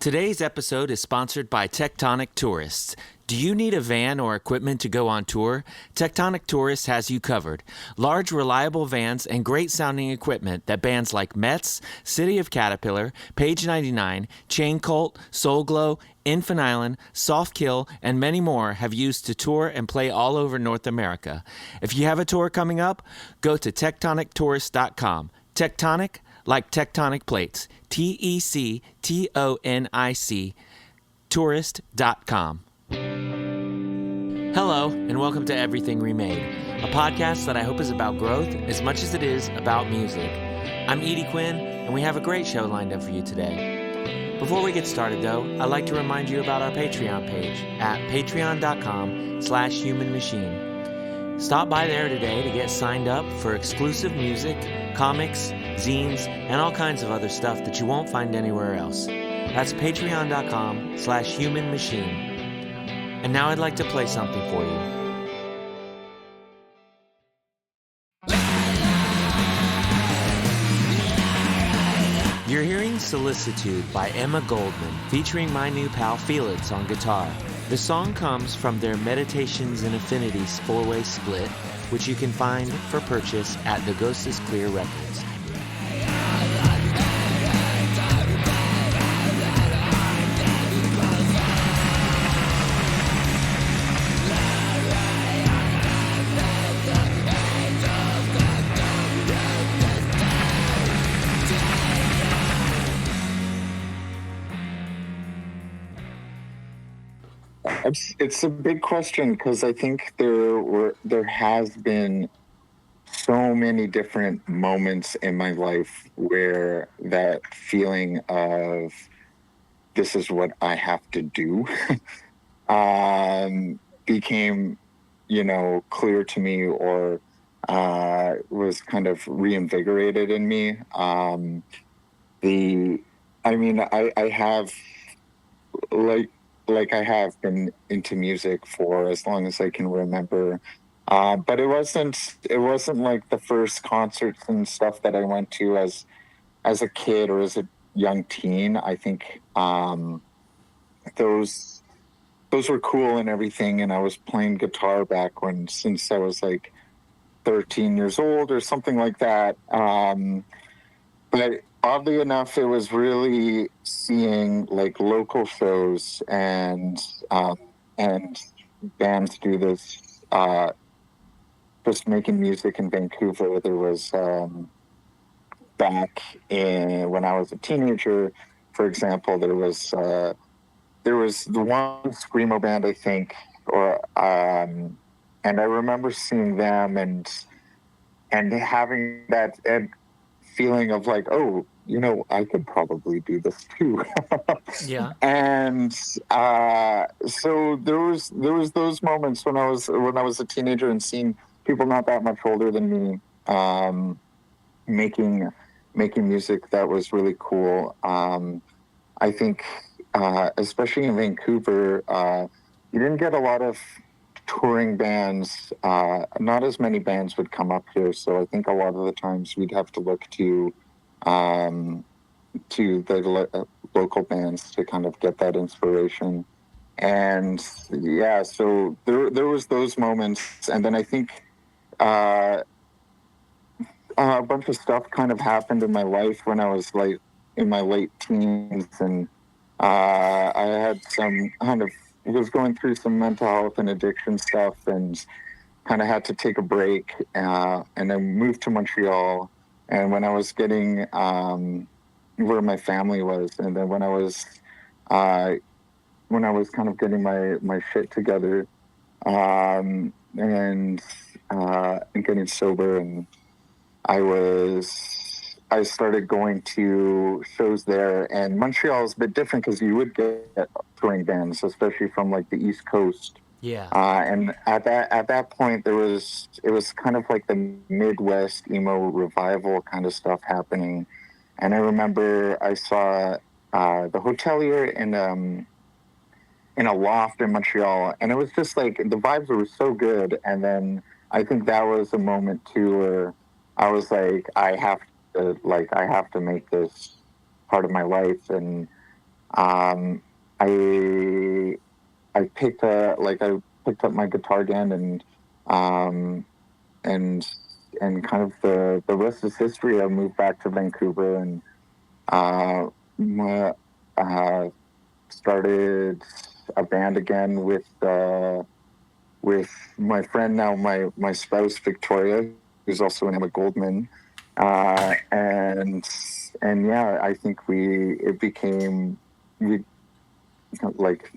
Today's episode is sponsored by Tectonic Tourists. Do you need a van or equipment to go on tour? Tectonic Tourists has you covered. Large, reliable vans and great-sounding equipment that bands like Metz, City of Caterpillar, Page 99, Chain Cult, Soul Glow, Infant Island, Soft Kill, and many more have used to tour and play all over North America. If you have a tour coming up, go to tectonictourist.com. Tectonic, like tectonic plates. TECTONIC, tourist.com. Hello, and welcome to Everything Remade, a podcast that I hope is about growth as much as it is about music. I'm Edie Quinn, and we have a great show lined up for you today. Before we get started, though, I'd like to remind you about our Patreon page at patreon.com/humanmachine. Stop by there today to get signed up for exclusive music, comics, zines, and all kinds of other stuff that you won't find anywhere else. That's patreon.com/humanmachine. And now I'd like to play something for you. You're hearing Solicitude by Emma Goldman, featuring my new pal Felix on guitar. The song comes from their Meditations and Affinities 4-way split, which you can find for purchase at The Ghost is Clear Records. It's a big question because I think there has been so many different moments in my life where that feeling of this is what I have to do became, clear to me or was kind of reinvigorated in me. I have I have been into music for as long as I can remember. But it wasn't like the first concerts and stuff that I went to as a kid or as a young teen. I think those were cool and everything. And I was playing guitar back since I was like 13 years old or something like that. But oddly enough, it was really seeing like local shows and bands do this, just making music in Vancouver. There was back when I was a teenager, for example, there was the one screamo band, I think, and I remember seeing them and having that feeling of like, oh, I could probably do this too. Yeah. And so there was those moments when I was a teenager and seeing people not that much older than me making music that was really cool. I think especially in Vancouver, you didn't get a lot of touring bands. Not as many bands would come up here, so I think a lot of the times we'd have to look to the local bands to kind of get that inspiration. And yeah, so there was those moments, and then I think a bunch of stuff kind of happened in my life when I was like in my late teens, and I had some kind of was going through some mental health and addiction stuff, and kind of had to take a break, and then moved to Montreal. And when I was getting where my family was, and then when I was kind of getting my shit together, and getting sober, and I started going to shows there. And Montreal is a bit different because you would get touring bands, especially from like the East Coast. Yeah. And at that point, it was kind of like the Midwest emo revival kind of stuff happening. And I remember I saw the Hotelier in a loft in Montreal, and it was just like the vibes were so good. And then I think that was a moment too where I was like, I have to make this part of my life. And um, I I picked up my guitar again, um, and kind of the rest is history. I moved back to Vancouver and uh, my, uh, started a band again with my friend, now my spouse Victoria, who's also an Emma Goldman, and yeah, I think it became we like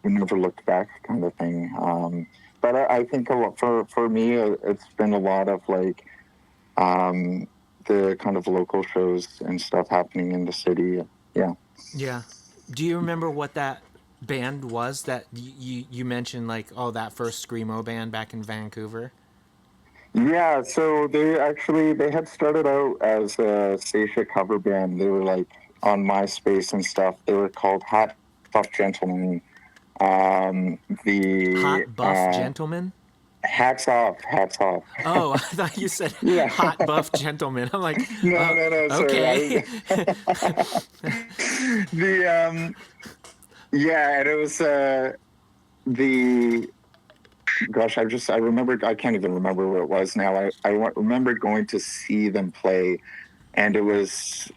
we never looked back kind of thing. But I think a lot for me, it's been a lot of like um, the kind of local shows and stuff happening in the city. Yeah. Yeah. Do you remember what that band was that you mentioned, like, oh, that first screamo band back in Vancouver? Yeah, so they had started out as a Seisha cover band. They were like on MySpace and stuff. They were called Hot Tough Gentlemen. The Hot buff gentleman? hats off. Oh, I thought you said Yeah, hot buff gentleman. I'm like, no, no, no. Sorry, okay. the yeah, and it was the gosh, I remembered. I can't even remember where it was now. Remembered going to see them play, and it was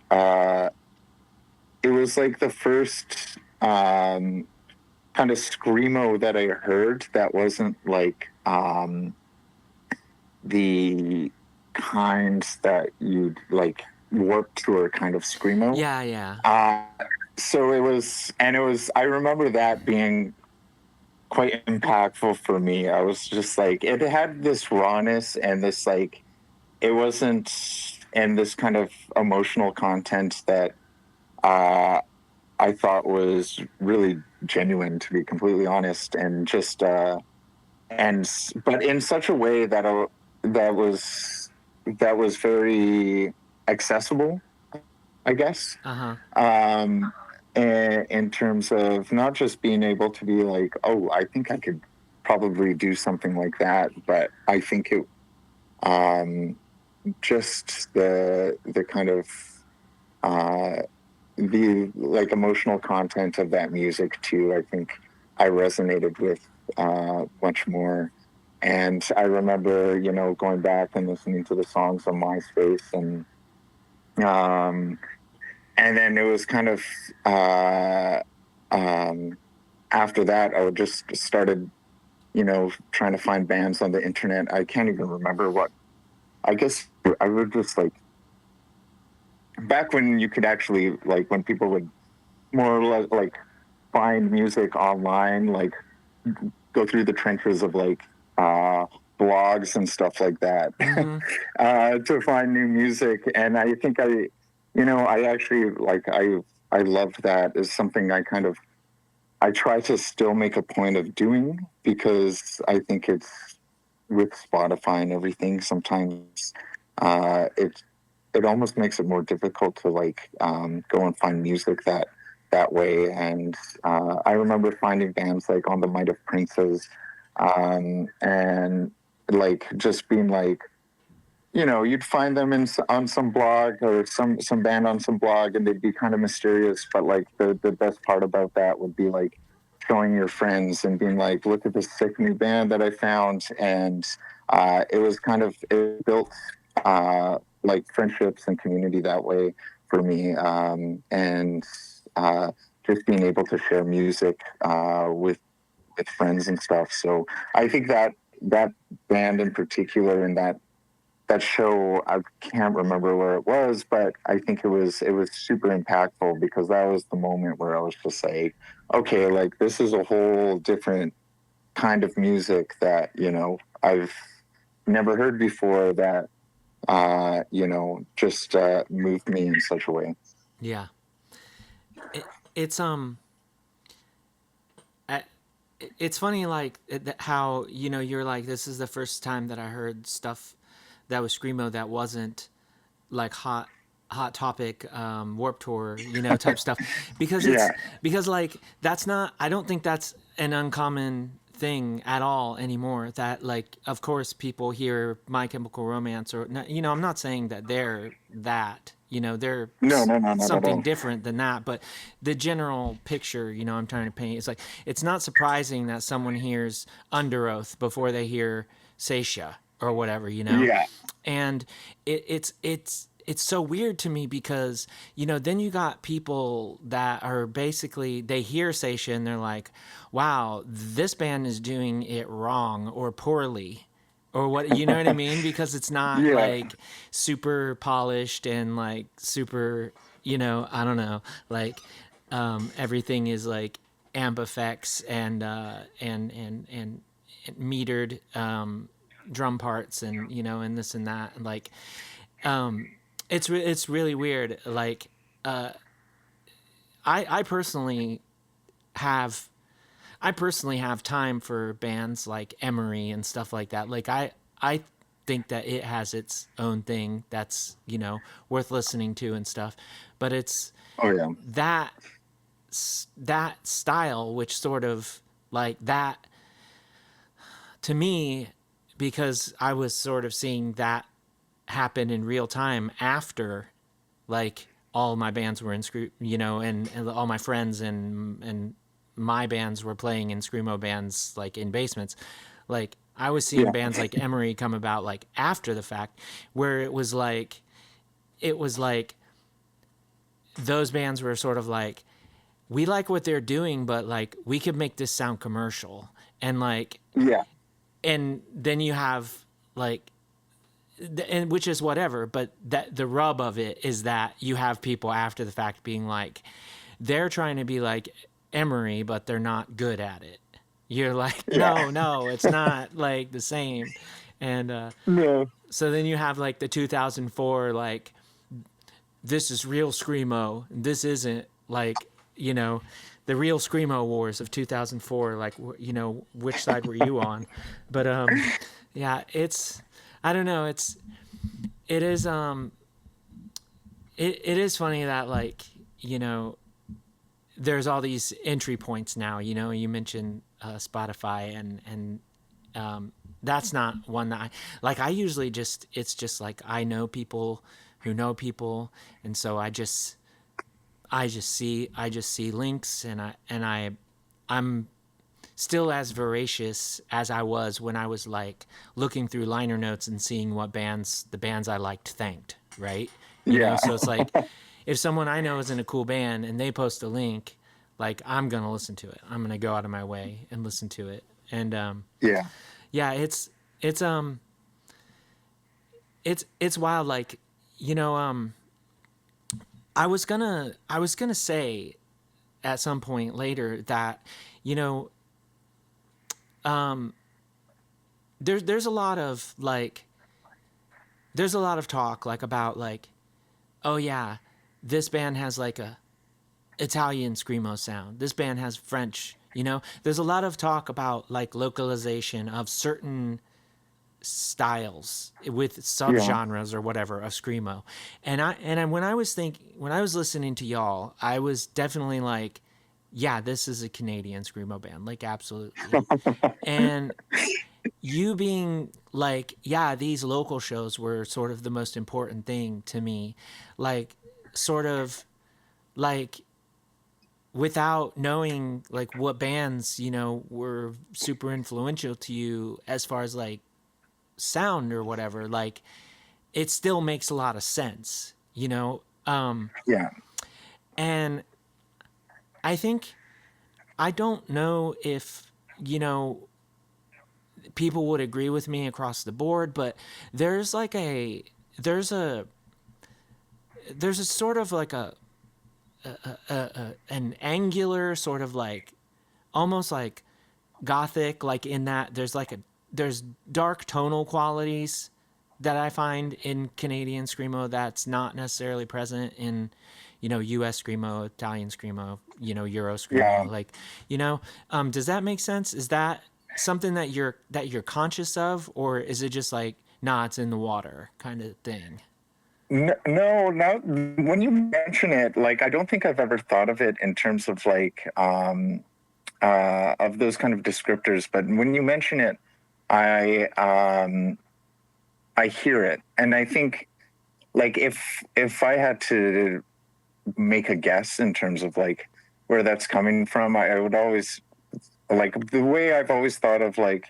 like the first kind of screamo that I heard that wasn't like the kind that you'd like Warped Tour kind of screamo. Yeah, yeah. So I remember that being quite impactful for me. I was just like, it had this rawness and this like, it wasn't, and this kind of emotional content that I thought was really genuine, to be completely honest, and just but in such a way that was that was very accessible, I guess. Uh-huh. And in terms of not just being able to be like, oh, I think I could probably do something like that, but I think it just the kind of the like emotional content of that music too. I think I resonated with much more. And I remember, going back and listening to the songs on MySpace, um, and then it was kind of um, after that, I would just started, trying to find bands on the internet. I can't even remember what. I guess I would just like back when you could actually like when people would more or less like find music online, like go through the trenches of like blogs and stuff like that to find new music. And I think I actually like I loved that as something I try to still make a point of doing, because I think it's with Spotify and everything. Sometimes it almost makes it more difficult to like go and find music that way. And I remember finding bands like On the Might of Princes, and like just being like, you'd find them on some blog or some band on some blog, and they'd be kind of mysterious. But like the best part about that would be like showing your friends and being like, look at this sick new band that I found. And it built like friendships and community that way for me. And just being able to share music with friends and stuff. So I think that band in particular and that show, I can't remember where it was, but I think it was super impactful, because that was the moment where I was just like, okay, like this is a whole different kind of music that I've never heard before, that just moved me in such a way. Yeah. It's I, it's funny, like how you're like, this is the first time that I heard stuff that was screamo that wasn't like hot topic, Warp Tour, type stuff, because Yeah. because like that's not, I don't think that's an uncommon thing at all anymore. That, like, of course, people hear My Chemical Romance, or you know, I'm not saying that they're that. You know, they're No, no, no, not at something all. different than that. But the general picture, you know, I'm trying to paint, it's like it's not surprising that someone hears Under Oath before they hear Seisha or whatever. You know, Yeah, and it's so weird to me because, you know, then you got people that are basically, they hear Seisha and they're like, wow, this band is doing it wrong or poorly, or what, you know what I mean? Because it's not yeah, like super polished and like super, you know, I don't know, like everything is like amp effects and metered drum parts, and you know, and this and that, and like it's really weird. Like I personally have I personally have time for bands like Emery and stuff like that. Like I think that it has its own thing that's, you know, worth listening to and stuff. But it's oh yeah, that that style which sort of like that to me, because I was sort of seeing that happen in real time after, like, all my bands were in you know, and all my friends and my bands were playing in screamo bands, like in basements. Like I was seeing yeah, bands like Emery come about like after the fact, where it was like those bands were sort of like, we like what they're doing, but like we could make this sound commercial, and like, yeah, and then you have like, and which is whatever, but that the rub of it is that you have people after the fact being like, they're trying to be like Emery, but they're not good at it. You're like, yeah. no, it's not like the same. And No, so then you have like the 2004, like, this is real screamo, this isn't, like, you know, the real screamo wars of 2004, like, you know, which side were you on? But yeah, it's, I don't know, it is it is funny that, like, you know, there's all these entry points now. You know, you mentioned Spotify, and that's not one that I like. I usually just, it's just like I know people who know people, and so I just see links, I'm still as voracious as I was when I was like looking through liner notes and seeing what bands, the bands I liked, thanked, right? You know, yeah, so it's like if someone I know is in a cool band and they post a link, like I'm going to listen to it. I'm going to go out of my way and listen to it. And yeah, yeah, it's it's wild, like, you know, I was going to say at some point later that, you know, there's a lot of like, there's a lot of talk like about like, oh yeah, this band has like a Italian screamo sound, this band has French, you know, there's a lot of talk about like localization of certain styles with yeah, subgenres or whatever of screamo. When I was when I was listening to y'all, I was definitely like, yeah, this is a Canadian screamo band, like absolutely. And you being like, yeah, these local shows were sort of the most important thing to me, like, sort of like, without knowing like what bands, you know, were super influential to you as far as like sound or whatever, like it still makes a lot of sense, you know. yeah. And I think, I don't know if, you know, people would agree with me across the board, but there's like a there's a there's a sort of like an angular sort of like, almost like gothic, like in that there's like there's dark tonal qualities that I find in Canadian screamo that's not necessarily present in, you know, US screamo, Italian screamo, you know, Euro Yeah. screamo, like, you know, does that make sense? Is that something that you're conscious of, or is it just like, nah, it's in the water kind of thing? No, now when you mention it, like I don't think I've ever thought of it in terms of like kind of descriptors. But when you mention it, I I hear it, and I think like if I had to make a guess in terms of like where that's coming from, I would always like the way I've always thought of like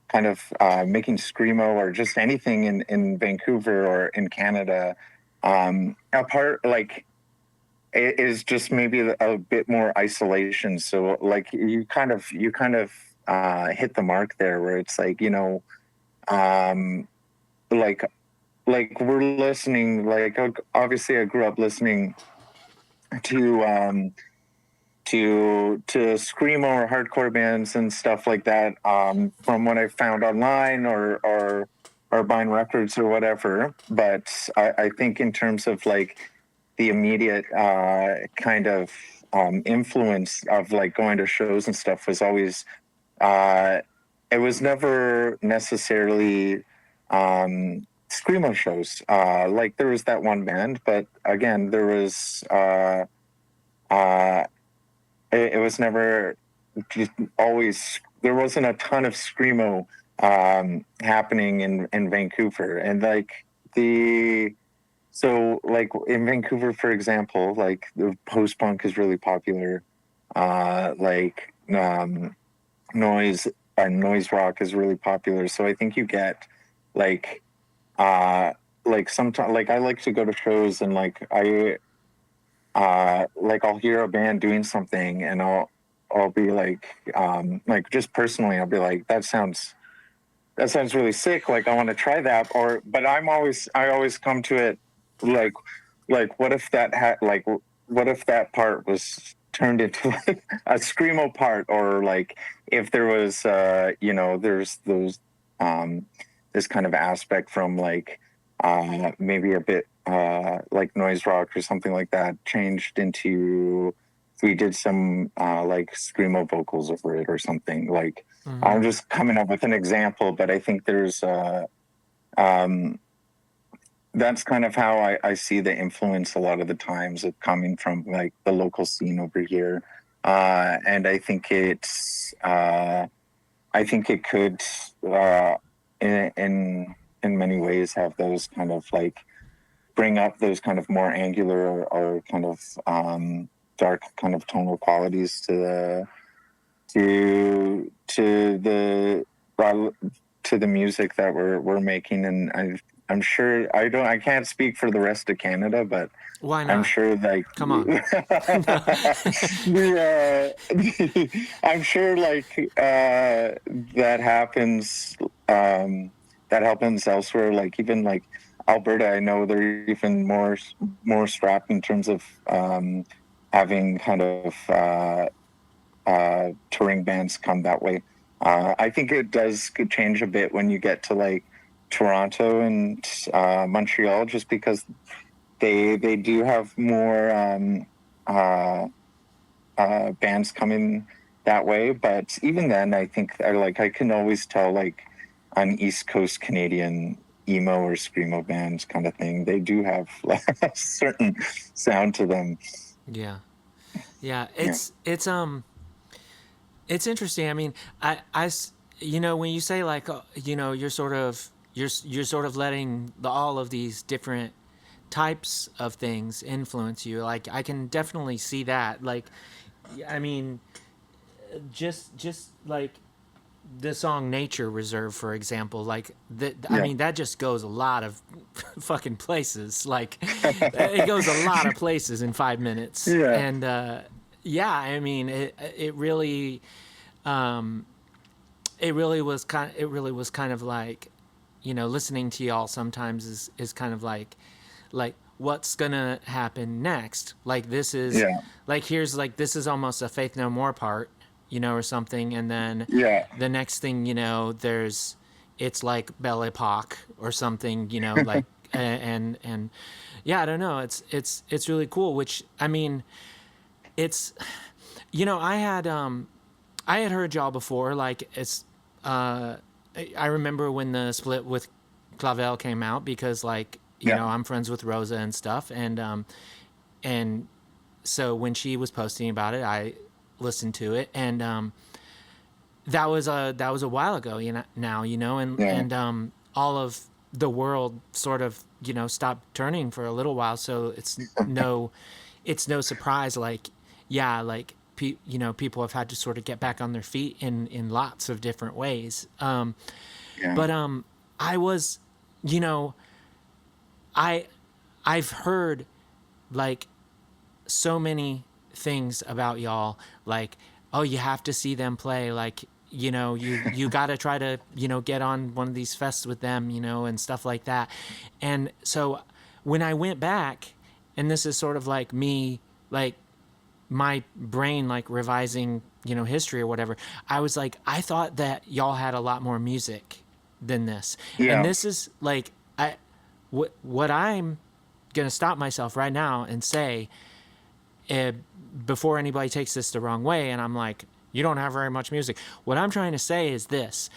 kind of making screamo or just anything in Vancouver or in Canada. Apart like it is just maybe a bit more isolation. So like you kind of hit the mark there where it's like, you know, um, like we're listening, like obviously I grew up listening to to screamo or hardcore bands and stuff like that, from what I found online or buying records or whatever. But I think in terms of like the immediate kind of influence of like going to shows and stuff was always uh, it was never necessarily screamo shows. Like there was that one band, but again, there was uh, it was never just always. There wasn't a ton of screamo happening in Vancouver, and like the so like in Vancouver, for example, like the post punk is really popular. Like noise rock is really popular. So I think you get like sometimes like I like to go to shows and like I'll hear a band doing something and I'll be like just personally I'll be like that sounds really sick, like I want to try that. Or but I always come to it like what if that had like what if that part was turned into like a screamo part, or like if there was you know there's those this kind of aspect from like maybe a bit like noise rock or something like that changed into we did some like screamo vocals over it or something. Like I'm just coming up with an example, but I think there's um, that's kind of how I see the influence a lot of the times of coming from like the local scene over here. And I think it could in many ways have those kind of like bring up those kind of more angular or kind of dark kind of tonal qualities to the to the music that we're making. And I'm sure I can't speak for the rest of Canada, but Why not? I'm sure like Come on. I'm sure like that happens elsewhere, like even like Alberta. I know they're even more strapped in terms of having kind of touring bands come that way. I think it could change a bit when you get to like Toronto and Montreal, just because they do have more bands coming that way. But even then, I think I can always tell like an East Coast Canadian emo or screamo bands kind of thing. They do have like, a certain sound to them. Yeah. It's it's interesting. I mean, you know, when you say like, you know, you're sort of letting all of these different types of things influence you. Like, I can definitely see that. Like, I mean, just like the song "Nature Reserve," for example. Like that. I mean, that just goes a lot of fucking places. Like, it goes a lot of places in 5 minutes. Yeah. And yeah, I mean, it really it really was kind of like, you know, listening to y'all sometimes is kind of like what's gonna happen next. Like this is like here's like this is almost a Faith No More part, you know, or something, and then the next thing you know, it's like Belle Epoque or something, you know, like and yeah, I don't know, it's really cool. Which I mean, it's, you know, I had heard y'all before. Like it's I remember when the split with Clavel came out, because like, you know, I'm friends with Rosa and stuff, and so when she was posting about it, I listened to it, and that was a while ago, now, and all of the world sort of, stopped turning for a little while, so it's no surprise, like, people have had to sort of get back on their feet in lots of different ways. But I was, I've heard like so many things about y'all, like, oh, you have to see them play, like, you got to try to, get on one of these fests with them, and stuff like that. And so when I went back, and this is sort of like me, like my brain, like revising, history or whatever, I was like, I thought that y'all had a lot more music than this. Yeah. And this is like, what I'm going to stop myself right now and say, before anybody takes this the wrong way, and I'm like, you don't have very much music. What I'm trying to say is this: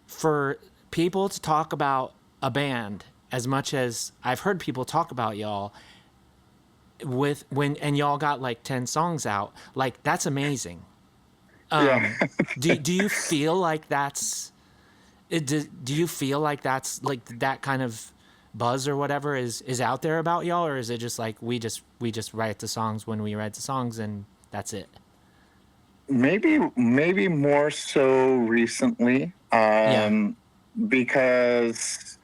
for people to talk about a band as much as I've heard people talk about y'all, and y'all got like 10 songs out, like, that's amazing. Do you feel like that's like that kind of buzz or whatever is out there about y'all, or is it just like we just write the songs when we write the songs and that's it? Maybe more so recently, because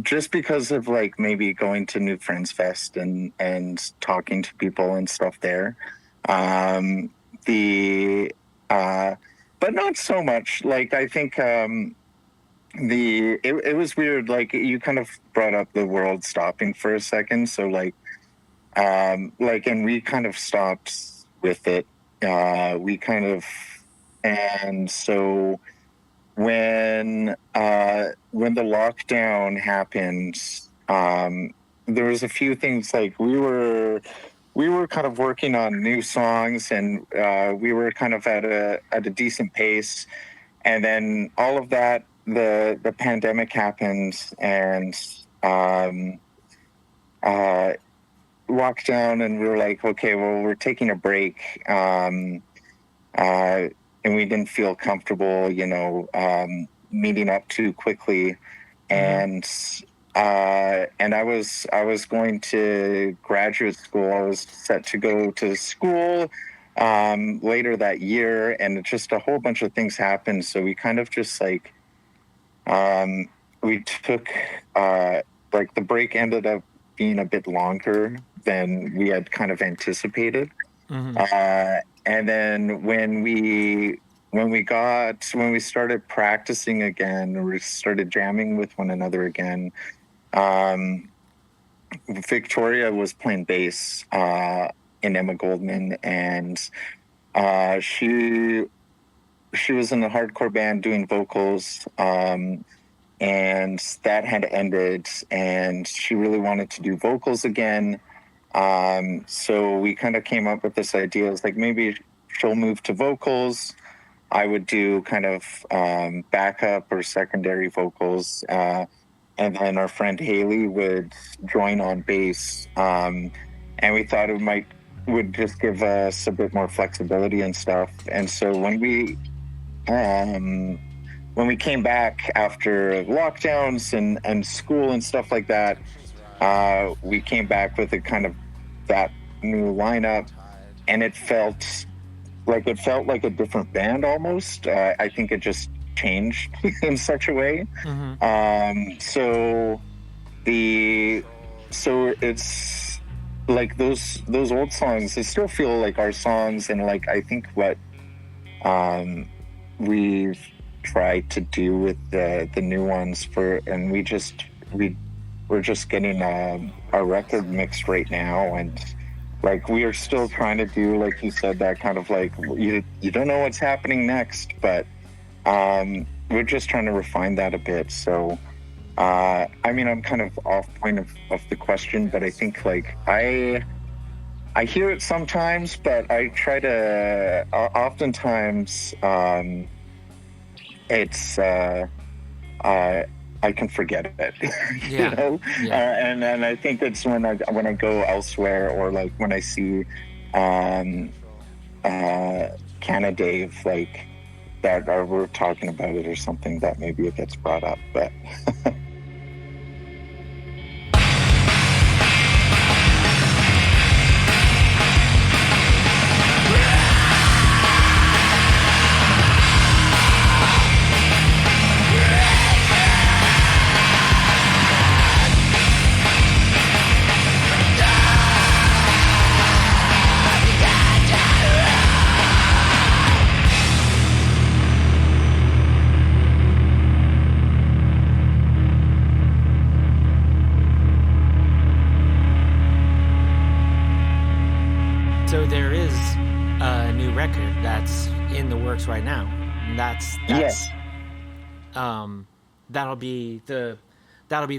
just because of like maybe going to New Friends Fest and talking to people and stuff there, but not so much. Like, I think it was weird. Like, you kind of brought up the world stopping for a second, so and we kind of stopped with it. And so when the lockdown happened, there was a few things, like we were kind of working on new songs, and we were kind of at a decent pace, and then all of that, the pandemic happened, and lockdown, and we were like, okay, well, we're taking a break, and we didn't feel comfortable, meeting up too quickly, and I was going to graduate school. I was set to go to school later that year, and just a whole bunch of things happened. So we kind of just like we took like the break ended up being a bit longer than we had kind of anticipated. And then when we started practicing again, we started jamming with one another again, Victoria was playing bass in Emma Goldman, and she was in a hardcore band doing vocals, and that had ended, and she really wanted to do vocals again. So we kind of came up with this idea. It's like, maybe she'll move to vocals. I would do kind of backup or secondary vocals. And then our friend Haley would join on bass. And we thought it would just give us a bit more flexibility and stuff. And so when we came back after lockdowns and school and stuff like that, we came back with a kind of that new lineup, and it felt like a different band almost. I think it just changed in such a way. So it's like those old songs, they still feel like our songs, and like I think what we've tried to do with the new ones and we're just getting a record mixed right now, and like we are still trying to do, like you said, that kind of like you don't know what's happening next, but we're just trying to refine that a bit. So I mean, I'm kind of off point of the question, but I think like I hear it sometimes, but I try to oftentimes it's I can forget it. Yeah. You know? Yeah. And I think it's when I go elsewhere, or like when I see Can of Dave, like that, or we're talking about it or something, that maybe it gets brought up. But So there is a new record that's in the works right now. And that's yes, that'll be the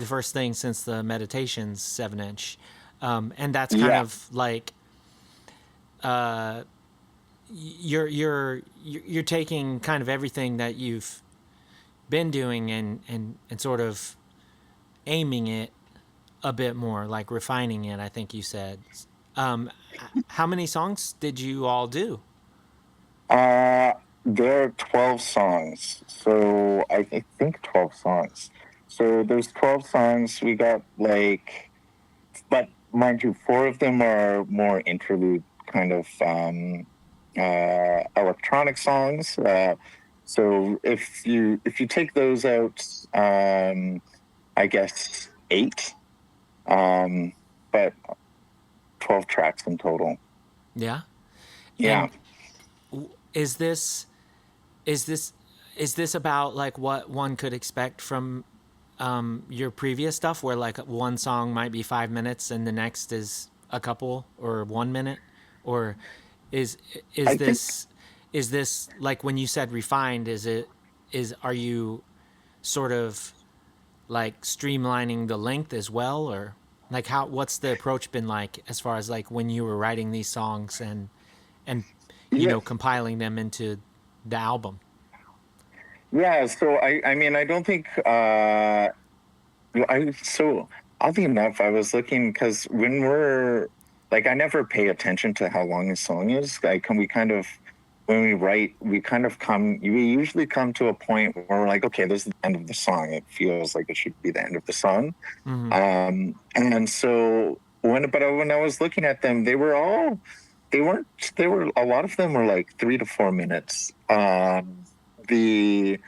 first thing since the Meditations 7-inch, and that's kind yeah, of like you're taking kind of everything that you've been doing and sort of aiming it a bit more, like refining it. I think you said. Um, how many songs did you all do? there are 12 songs. So I think 12 songs. So there's 12 songs. We got like, but mind you, 4 of them are more interlude kind of electronic songs. So if you take those out, I guess 8, but 12 tracks in total. Yeah. Yeah. And is this is this is this about like what one could expect from your previous stuff, where like one song might be 5 minutes and the next is a couple or 1 minute, or is is I think this is this like when you said refined? Are you sort of like streamlining the length as well, or like what's the approach been like as far as like when you were writing these songs and yeah, compiling them into the album? yeah. So I mean, I don't think so oddly enough, I was looking because when we're like, I never pay attention to how long a song is. Like, we kind of, when we write, we usually come to a point where we're like, okay, this is the end of the song. It feels like it should be the end of the song. Mm-hmm. And so when I was looking at them, they weren't, they were, a lot of them were like 3 to 4 minutes. The,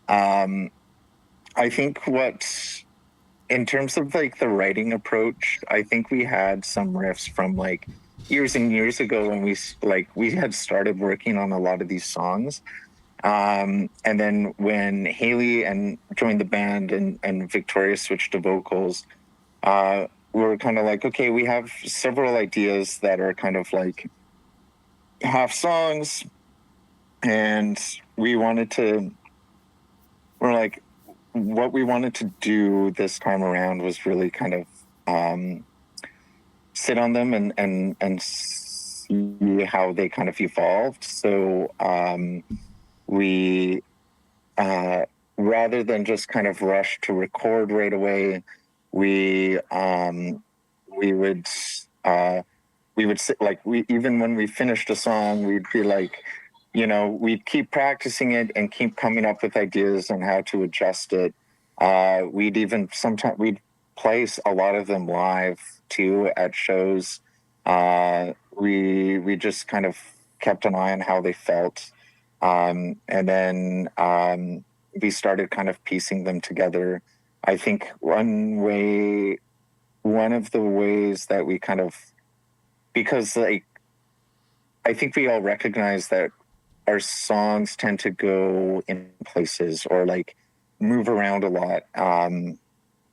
I think in terms of like the writing approach, I think we had some riffs from like years and years ago when we had started working on a lot of these songs. And then when Haley joined the band and Victoria switched to vocals, we were kind of like, okay, we have several ideas that are kind of like half songs, and we're like, what we wanted to do this time around was really kind of sit on them and see how they kind of evolved. So we rather than just kind of rush to record right away, we would sit, like, even when we finished a song, we'd be like, we'd keep practicing it and keep coming up with ideas on how to adjust it. We'd place a lot of them live too at shows. We just kind of kept an eye on how they felt. And then we started kind of piecing them together. I think one of the ways that we kind of, because like, I think we all recognize that our songs tend to go in places or like move around a lot. And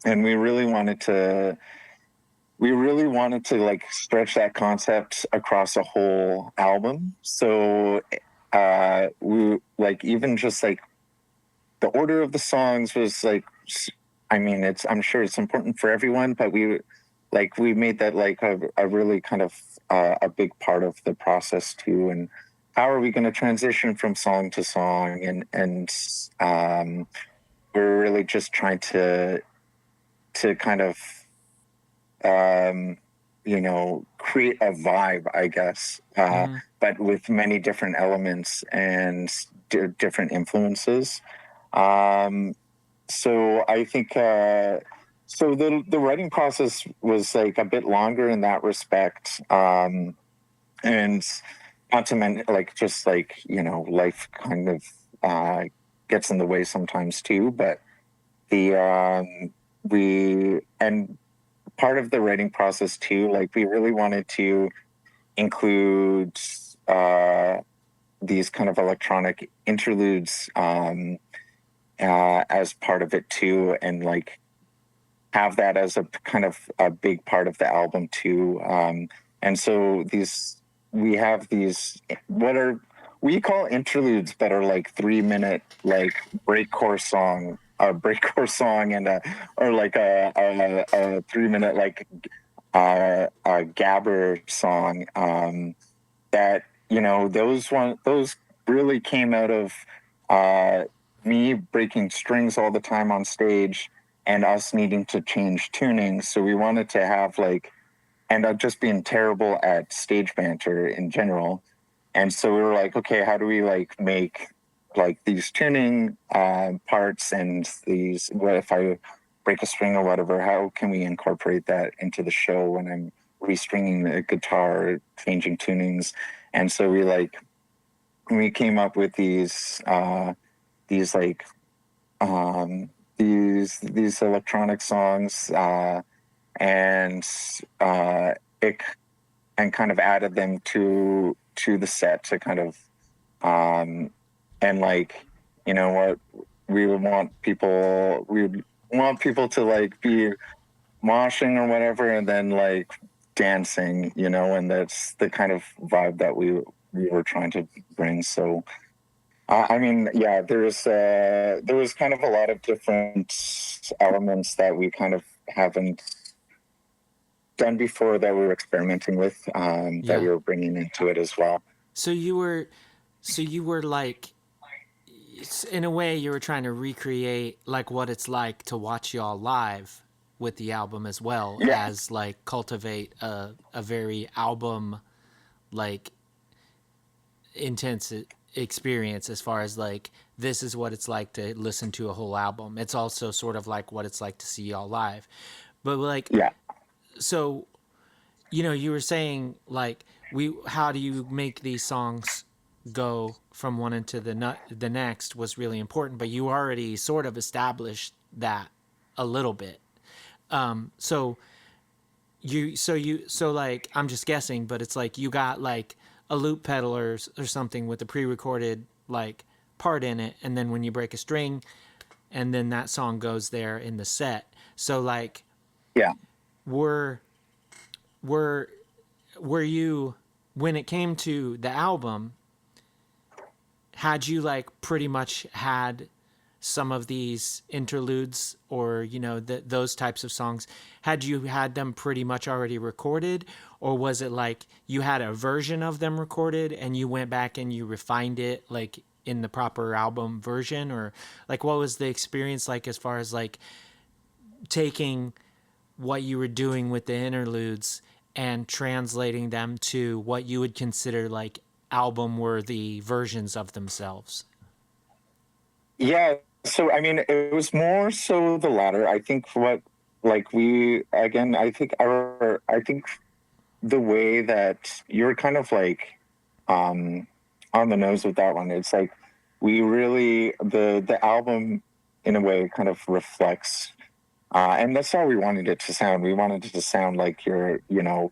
we really wanted to like stretch that concept across a whole album. So we like, even just like the order of the songs was like, I mean, I'm sure it's important for everyone, but we made that like a really kind of a big part of the process too. And how are we going to transition from song to song? And we're really just trying to kind of create a vibe, I guess, but with many different elements and different influences. So I think so the writing process was like a bit longer in that respect, and not to mention like just like life kind of gets in the way sometimes too. But the we and part of the writing process too, like we really wanted to include these kind of electronic interludes as part of it too, and like have that as a kind of a big part of the album too. And so we have these what are we call interludes, but are like 3-minute like breakcore song and or like a 3-minute like a gabber song, that those really came out of me breaking strings all the time on stage and us needing to change tunings. So we wanted to have like, and just being terrible at stage banter in general. And so we were like, okay, how do we like make like these tuning parts and these, what if I break a string or whatever, how can we incorporate that into the show when I'm restringing the guitar, changing tunings? And so we came up with these like these electronic songs, and it and kind of added them to the set to kind of and like what we would want people to like be moshing or whatever, and then like dancing, and that's the kind of vibe that we were trying to bring. So I mean, yeah, there was kind of a lot of different elements that we kind of haven't done before that we were experimenting with, that we were bringing into it as well. So you were like, in a way, you were trying to recreate like what it's like to watch y'all live with the album, as well as like cultivate a very album like intense experience, as far as like this is what it's like to listen to a whole album. It's also sort of like what it's like to see y'all live. But like, so you were saying like, how do you make these songs go from one into the next was really important, but you already sort of established that a little bit. So like, I'm just guessing, but it's like you got like a loop pedal or something with a pre-recorded like part in it, and then when you break a string, and then that song goes there in the set. So like, were you, when it came to the album, had you like pretty much had some of these interludes, or those types of songs, had you had them pretty much already recorded, or was it like you had a version of them recorded and you went back and you refined it like in the proper album version? Or like, what was the experience like as far as like taking what you were doing with the interludes and translating them to what you would consider like album worthy versions of themselves? Yeah. So, I mean, it was more so the latter. I think I think the way that you're kind of like, on the nose with that one, it's like, we really, the album in a way kind of reflects, and that's how we wanted it to sound. We wanted it to sound like you're,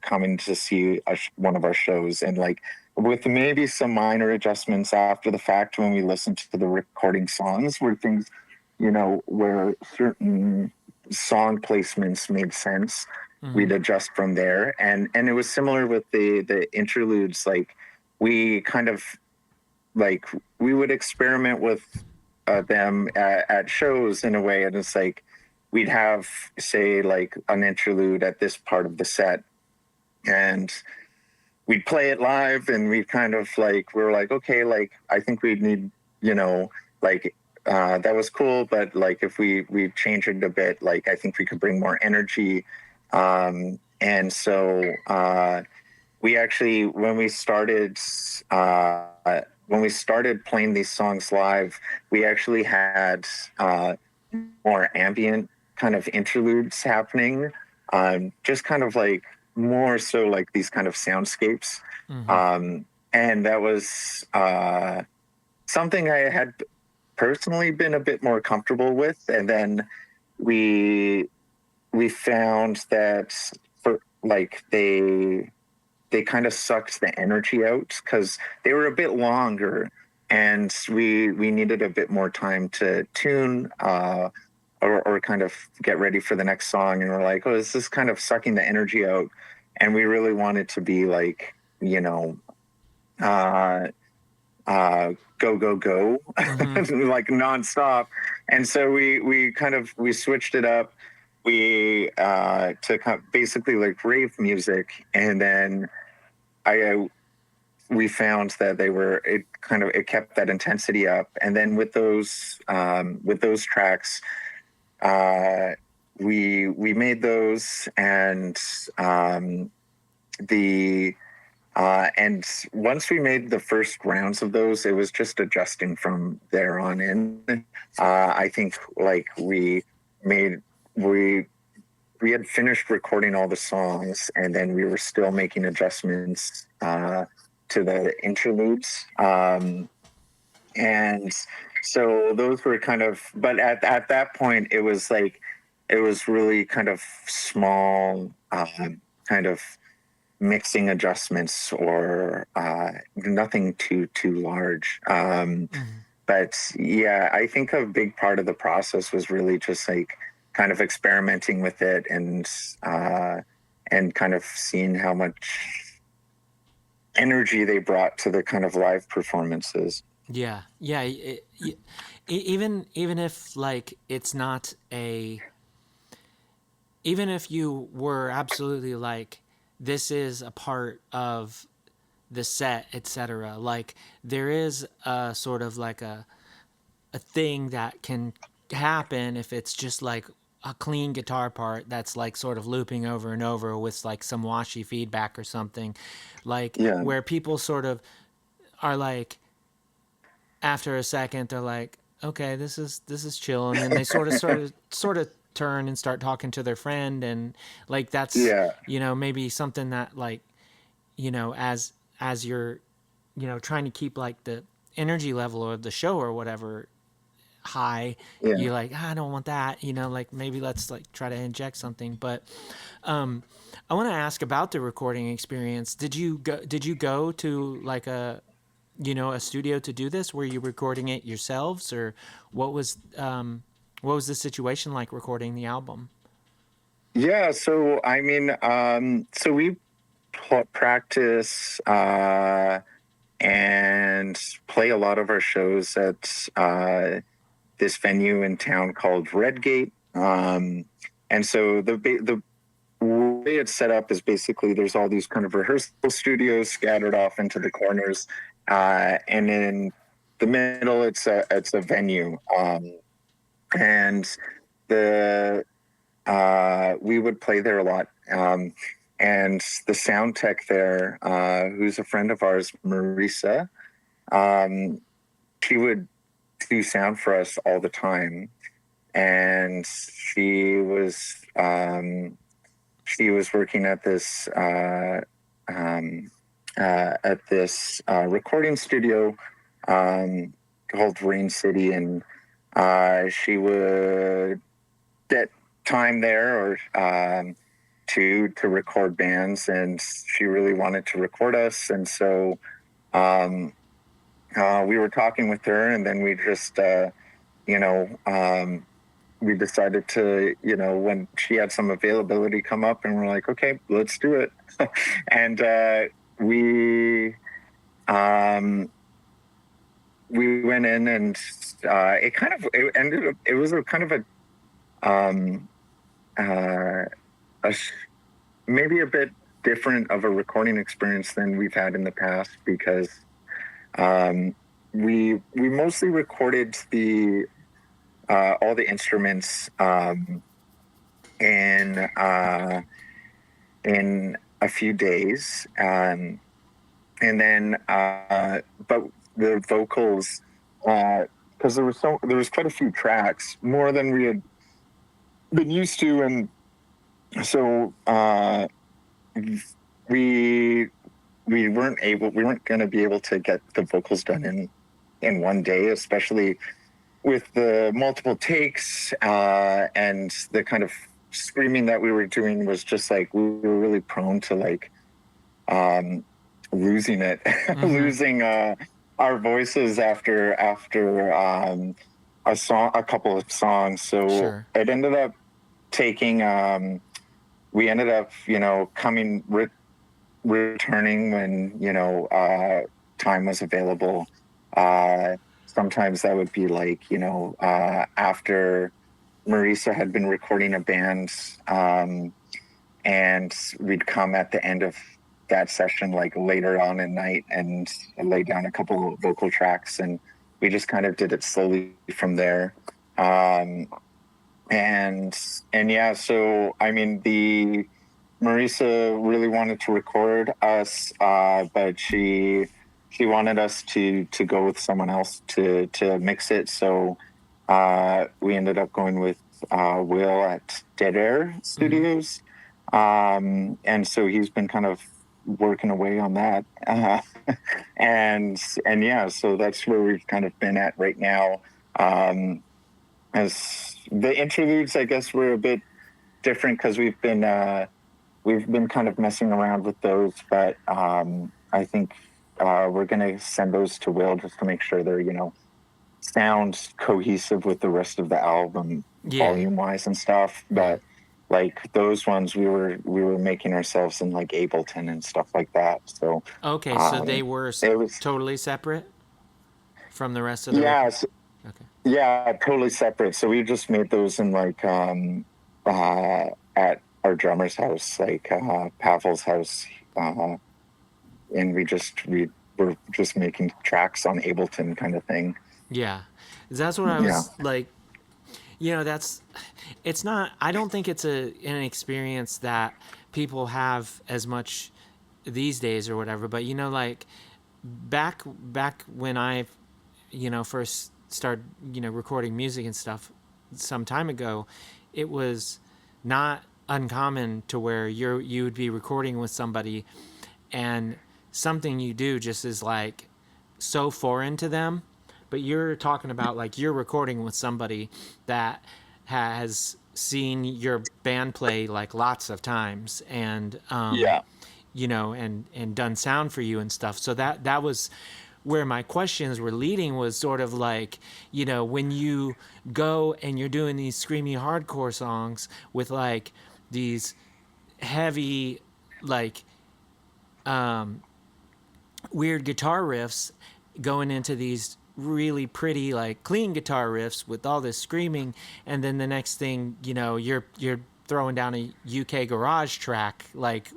coming to see one of our shows, and like with maybe some minor adjustments after the fact when we listened to the recording songs, where things, where certain song placements made sense, we'd adjust from there. And it was similar with the interludes. Like we kind of like we would experiment with them at shows in a way, and it's like we'd have, say, like an interlude at this part of the set, and we'd play it live, and we kind of like, we were like, okay, like I think we'd need, like that was cool, but like if we change it a bit, like I think we could bring more energy, And so we actually, when we started playing these songs live, we actually had more ambient kind of interludes happening, just kind of like more so like these kind of soundscapes. And that was something I had personally been a bit more comfortable with. And then we found that for like they kind of sucked the energy out because they were a bit longer, and we needed a bit more time to tune or kind of get ready for the next song. And we're like, oh, this is kind of sucking the energy out, and we really wanted to be like, you know, uh, go go go, like nonstop. And so we switched it up. We to basically like rave music, and then we found that it kept that intensity up. And then with those tracks, we made those, and the and once we made the first rounds of those, it was just adjusting from there on in. I think like we had finished recording all the songs, and then we were still making adjustments to the interludes. And so those were kind of, but at that point, it was really kind of small, kind of mixing adjustments, or nothing too large. But yeah, I think a big part of the process was really just like kind of experimenting with it, and kind of seeing how much energy they brought to the kind of live performances. Yeah, yeah. Even if like it's not a, even if you were absolutely like, this is a part of the set, etc. Like there is a sort of like a thing that can happen if it's just like a clean guitar part that's like sort of looping over and over with like some washy feedback or something, like Yeah, where people sort of are like, after a second they're like, okay, this is chill, and then they sort of turn and start talking to their friend, and like that's, yeah, maybe something that like, as you're, trying to keep like the energy level of the show or whatever high, yeah. you're like, I don't want that, like maybe let's like try to inject something. But I want to ask about the recording experience. Did you go to like a studio to do this? Were you recording it yourselves, or what was the situation like recording the album? Yeah, so I mean, so we practice and play a lot of our shows at this venue in town called Redgate. And so the way it's set up is basically there's all these kind of rehearsal studios scattered off into the corners, and in the middle it's a venue, and the we would play there a lot. And the sound tech there, who's a friend of ours, Marisa, she would do sound for us all the time. And she was working at this recording studio called Rain City, and she would get time there, or to record bands, and she really wanted to record us. And so we were talking with her, and then we just you know we decided to, when she had some availability come up, and we're like, okay, let's do it. And we went in, and it was a kind of a maybe a bit different of a recording experience than we've had in the past, because we mostly recorded all the instruments in in a few days. And then, but the vocals, because there was quite a few tracks, more than we had been used to, and so we we weren't going to be able to get the vocals done in one day, especially with the multiple takes, and the kind of screaming that we were doing was just like, we were really prone to like losing it, losing our voices after a couple of songs. So Sure. it ended up taking. We ended up, returning when time was available. Sometimes that would be like after Marisa had been recording a band, and we'd come at the end of that session, like later on in night, and lay down a couple of vocal tracks, and we just kind of did it slowly from there. And yeah, so I mean, the Marisa really wanted to record us, but she wanted us to go with someone else to mix it. So we ended up going with Will at Dead Air Studios, and so he's been kind of working away on that, and yeah, so that's where we've kind of been at right now. As the interludes, I guess, were a bit different because we've been kind of messing around with those, but I think we're gonna send those to Will just to make sure they're sound cohesive with the rest of the album, volume wise and stuff. But like those ones, we were making ourselves in like Ableton and stuff like that. So Okay, so they were totally separate from the rest of the record? Okay. Yeah, totally separate. So we just made those in like at our drummer's house, like Pavel's house, and we were just making tracks on Ableton kind of thing. Yeah, that's what I was like. It's not. I don't think it's an experience that people have as much these days or whatever. But like back when I first started recording music and stuff some time ago, it was not uncommon to where you would be recording with somebody and something you do just is like so foreign to them, but you're talking about like you're recording with somebody that has seen your band play like lots of times and and done sound for you and stuff. So that was where my questions were leading, was sort of like, when you go and you're doing these screamy hardcore songs with like these heavy, like, weird guitar riffs going into these really pretty, like clean guitar riffs with all this screaming. And then the next thing, you're throwing down a UK garage track, like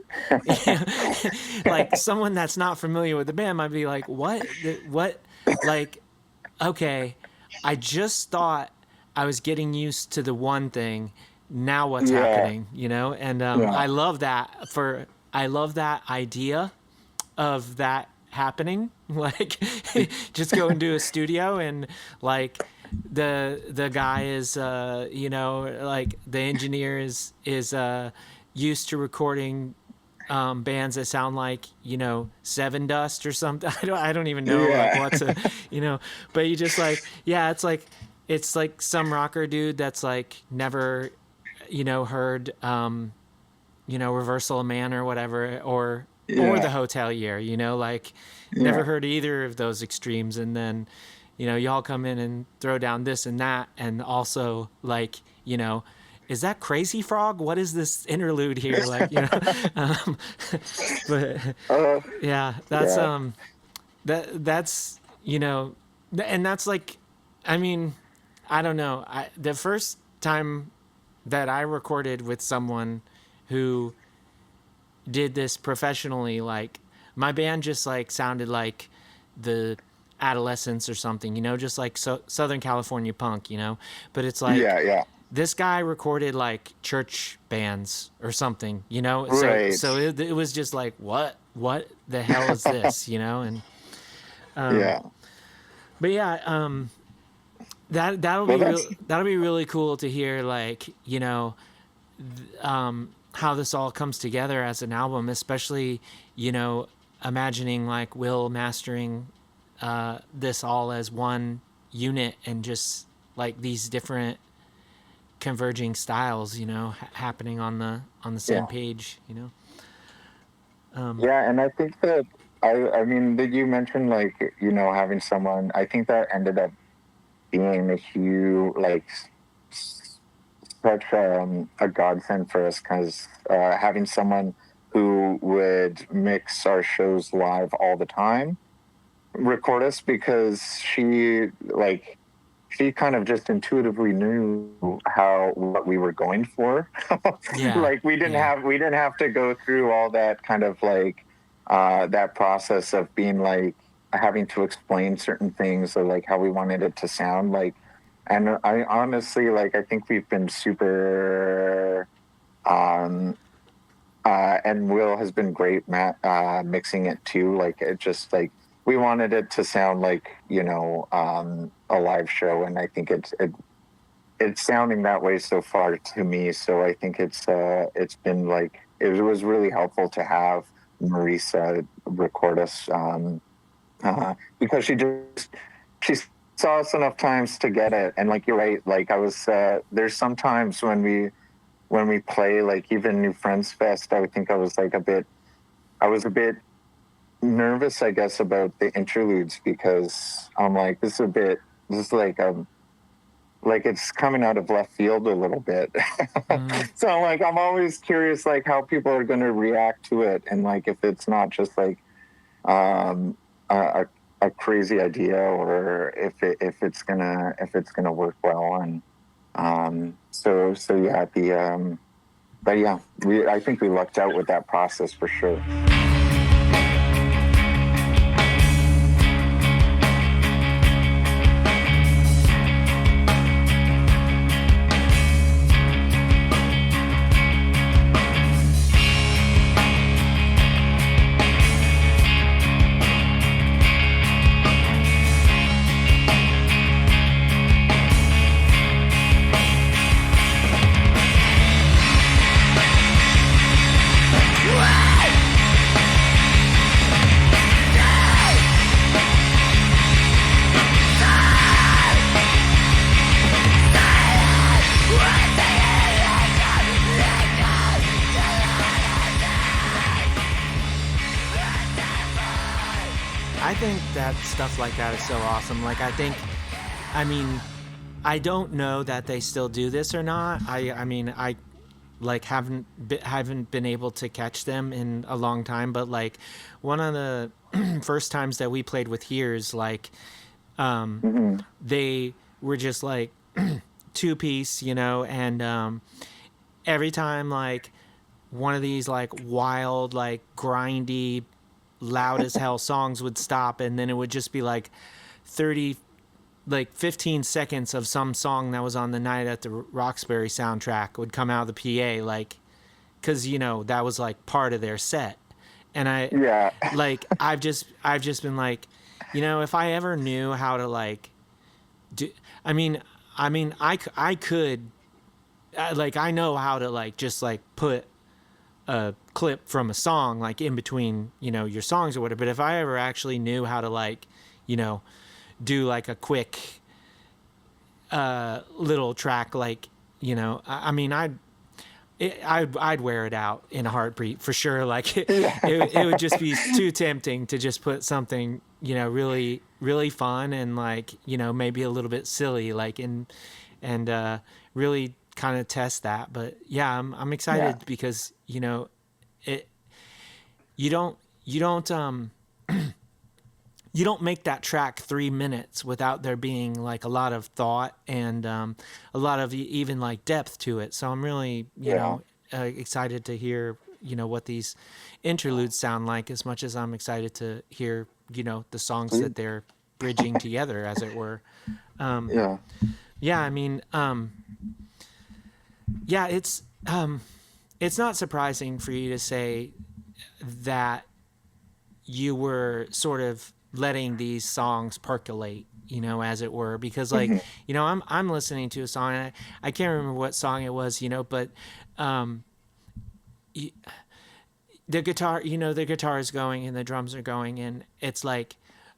like someone that's not familiar with the band might be like, what, like, okay, I just thought I was getting used to the one thing. Now what's happening, And I love that idea of that happening. Like, just go into a studio and like the guy is like the engineer is used to recording bands that sound like Seven Dust or something. I don't even know like what to but you just like, it's like some rocker dude that's like never heard Reversal of Man or whatever, or the Hotelier, like never heard either of those extremes, and then y'all come in and throw down this and that, and also like is that Crazy Frog? What is this interlude here? Like but that's and that's like, I mean, I don't know. The first time that I recorded with someone who did this professionally, like my band just like sounded like the Adolescents or something, just like Southern California punk, but it's like this guy recorded like church bands or something, you know? Right. So it was just like, what the hell is this, you know? And, Yeah. but yeah, that'll Well, be that's that'll be really cool to hear, like, you know, how this all comes together as an album, especially, you know, imagining like Will mastering this all as one unit and just like these different converging styles, you know, happening on the same yeah. page, you know. Yeah, and I think that I mean, did you mention like having someone? I think that ended up being a huge such a godsend for us because having someone who would mix our shows live all the time, record us because she kind of just intuitively knew what we were going for. Yeah. Like we didn't have to go through all that kind of that process of being like having to explain certain things or like how we wanted it to sound like. And I honestly I think we've been super and Will has been great mixing it too. Like it just like we wanted it to sound like a live show, and I think it's sounding that way so far to me. So I think it's been like it was really helpful to have Marisa record us because she saw us enough times to get it. And like you're right, like I was there's some times when we play like even New Friends Fest, I would think I was a bit nervous, I guess, about the interludes because I'm like this is like it's coming out of left field a little bit. So I'm always curious like how people are going to react to it, and like if it's not just like a crazy idea or if it's gonna work well. And so yeah, but yeah, I think we lucked out with that process for sure. I think that stuff like that is so awesome. Like, I mean, I don't know that they still do this or not. I mean, I like haven't been able to catch them in a long time. But like, one of the first times that we played with Hears, like, they were just like two piece, you know, and every time like one of these like wild, like grindy, loud as hell songs would stop, and then it would just be like 15 seconds of some song that was on the Night at the Roxbury soundtrack would come out of the PA, like, because that was like part of their set. And like I've just been like, if I ever knew how to like do, I mean I could like, I know how to like just like put a clip from a song like in between your songs or whatever, but if I ever actually knew how to like do like a quick little track, like I mean I'd wear it out in a heartbeat for sure. Like it would just be too tempting to just put something really really fun and like maybe a little bit silly, like and really kind of test that. But yeah, I'm excited because you don't you don't make that track 3 minutes without there being like a lot of thought and a lot of even like depth to it. So I'm really excited to hear what these interludes sound like, as much as I'm excited to hear the songs that they're bridging together, as it were. I mean Yeah, it's not surprising for you to say that you were sort of letting these songs percolate, as it were, because like, Hmm. I'm listening to a song, and I can't remember what song it was, but um, the guitar, the guitar is going and the drums are going, and it's like,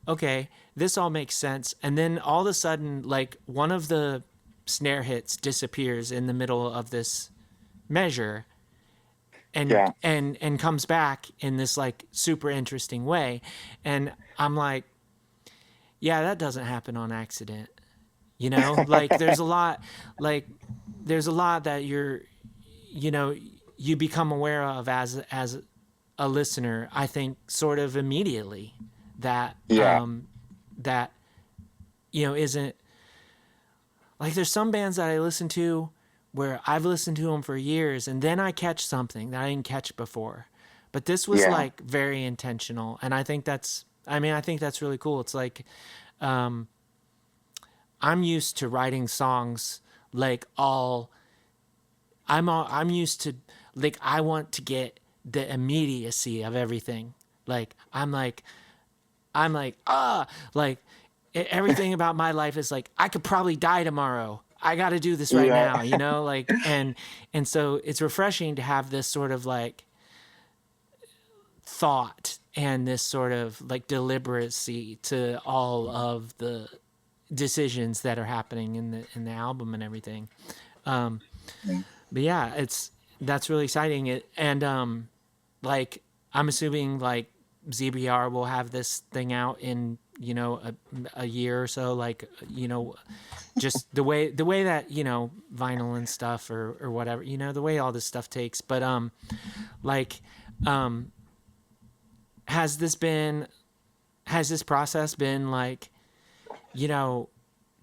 okay, this all makes sense. And then all of a sudden, like, one of the snare hits disappears in the middle of this measure, and Yeah, and comes back in this like super interesting way. And I'm like, yeah, that doesn't happen on accident. Like like there's a lot that you know you become aware of as a listener, I think, sort of immediately, that yeah, that isn't like, there's some bands that I listen to where I've listened to them for years, and then I catch something that I didn't catch before. But this was yeah, like very intentional, and I think that's really cool. It's like, I'm used to writing songs like I'm used to, like, I want to get the immediacy of everything. Like I'm like, like, everything about my life is like, I could probably die tomorrow. I got to do this right yeah, now, like, and so it's refreshing to have this sort of like thought and this sort of like deliberacy to all of the decisions that are happening in the album and everything. But yeah, that's really exciting. And like, I'm assuming like ZBR will have this thing out in a year or so, like, just the way that vinyl and stuff, or whatever, the way all this stuff takes. But like, um has this been has this process been like, you know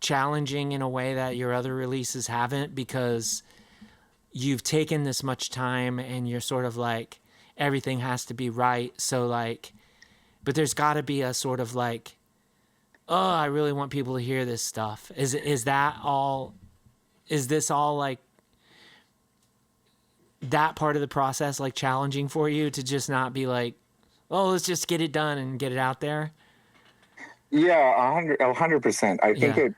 challenging in a way that your other releases haven't, because you've taken this much time and you're sort of like, everything has to be right, so like, but there's got to be a sort of like, oh, I really want people to hear this stuff. Is this all like that part of the process, like, challenging for you, to just not be like, oh, let's just get it done and get it out there? yeah. 100%. I think Yeah.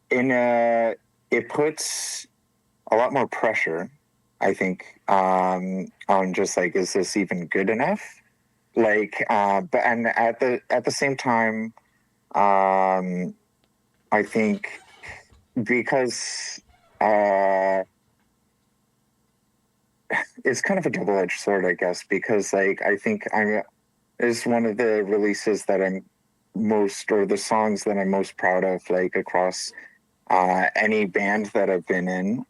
in it puts a lot more pressure, I think, on just like, is this even good enough? Like, but and at the same time, um, I think because it's kind of a double edged sword, I guess, because like, I think I'm is one of the releases that I'm most, or the songs that I'm most proud of, like, across any band that I've been in.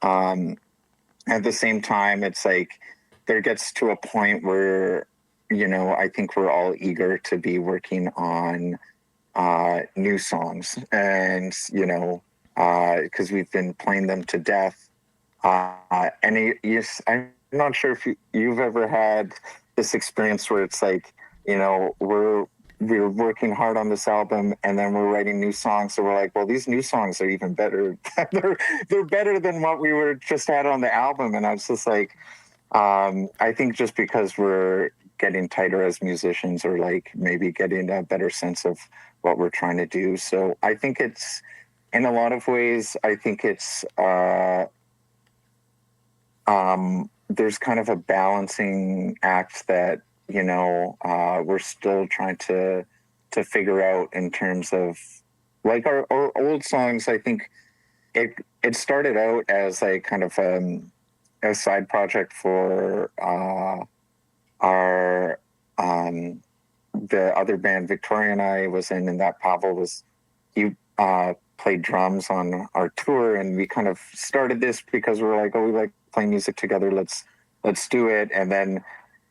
At the same time, it's like, there gets to a point where, I think we're all eager to be working on new songs, and because we've been playing them to death. Yes, I'm not sure if you've ever had this experience where it's like, we're working hard on this album, and then we're writing new songs, so we're like, well, these new songs are even better. they're better than what we were just had on the album. And I was just like, I think just because we're getting tighter as musicians, or like maybe getting a better sense of what we're trying to do. So I think it's, in a lot of ways, I think it's there's kind of a balancing act that, we're still trying to figure out, in terms of like our old songs. I think it started out as like kind of a side project for our the other band Victoria and I was in, and that Pavel was, he played drums on our tour, and we kind of started this because we were like, oh, we like playing music together, let's do it. And then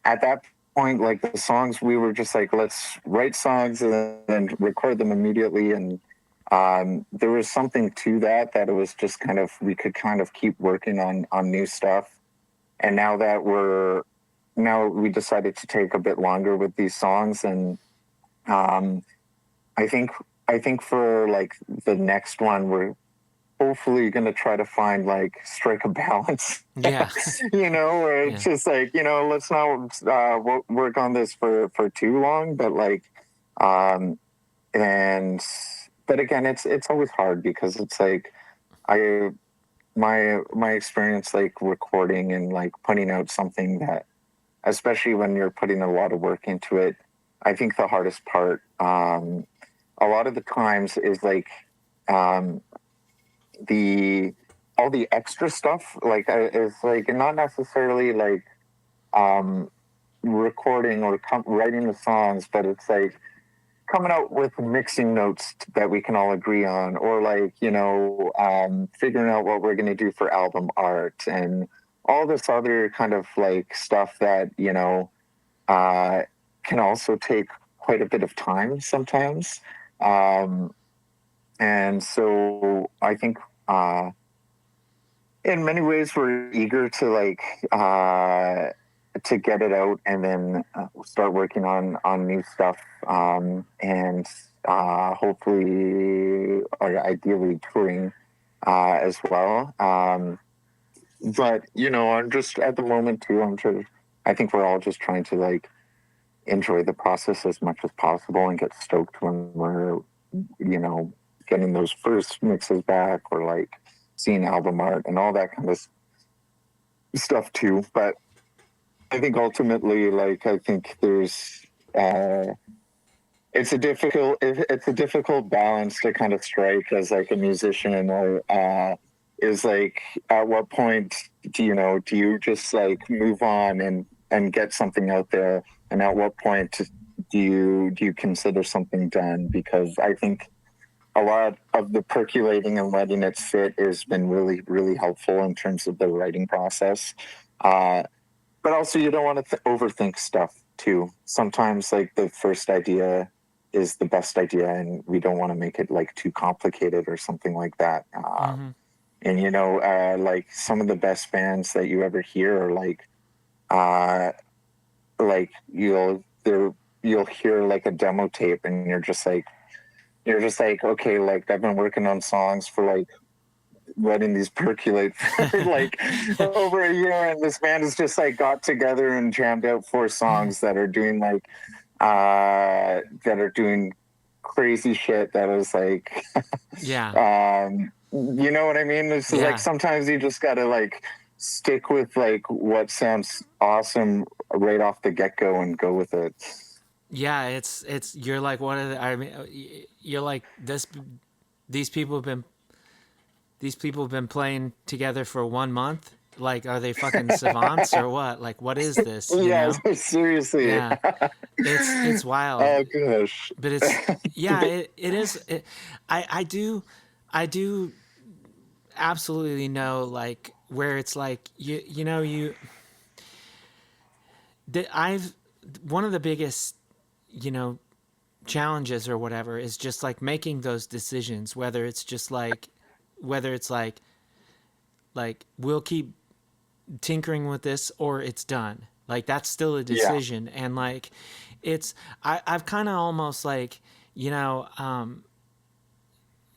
at that point, like, the songs, we were just like, let's write songs and then record them immediately. And there was something to that it was just kind of, we could kind of keep working on new stuff. And now we decided to take a bit longer with these songs. And um, I think for like the next one, hopefully going to try to find like strike a balance, Yeah. where it's Yeah. just like, let's not work on this for too long, but like, um, and but again, it's always hard because it's like I my experience like recording and like putting out something that, especially when you're putting a lot of work into it, I think the hardest part a lot of the times is like um, the all the extra stuff like is like not necessarily like um, recording or writing the songs, but it's like coming out with mixing notes that we can all agree on, or like figuring out what we're going to do for album art and all this other kind of like stuff that uh, can also take quite a bit of time sometimes. um, and so I think in many ways we're eager to like to get it out and then start working on new stuff, and hopefully or ideally touring as well. But I'm just at the moment too. I think we're all just trying to like enjoy the process as much as possible and get stoked when we're getting those first mixes back, or like seeing album art and all that kind of stuff too. But I think ultimately, like, I think there's it's a difficult balance to kind of strike as like a musician, or is like at what point do you just like move on and get something out there, and at what point do you consider something done? Because I think a lot of the percolating and letting it sit has been really, really helpful in terms of the writing process. But also, you don't want to overthink stuff too. Sometimes, like the first idea is the best idea, and we don't want to make it like too complicated or something like that. Mm-hmm. And like some of the best bands that you ever hear are like you'll hear like a demo tape, and you're just like, okay, like I've been working on songs for like letting these percolate for like over a year, and this band has just like got together and jammed out 4 songs that are doing like that are doing crazy shit that is like Yeah. you know what I mean? It's just like Yeah. sometimes you just gotta like stick with like what sounds awesome right off the get-go and go with it. Yeah. You're like, what are I mean, you're like these people have been these people have been playing together for 1 month. Like, are they fucking savants or what? Like, what is this? Yeah, seriously. Yeah. It's wild. Oh gosh. But it's yeah, it is. I do absolutely know like where it's like I've one of the biggest you know challenges or whatever is just like making those decisions, whether it's like we'll keep tinkering with this or it's done. Like that's still a Yeah. decision. And like I've kind of almost like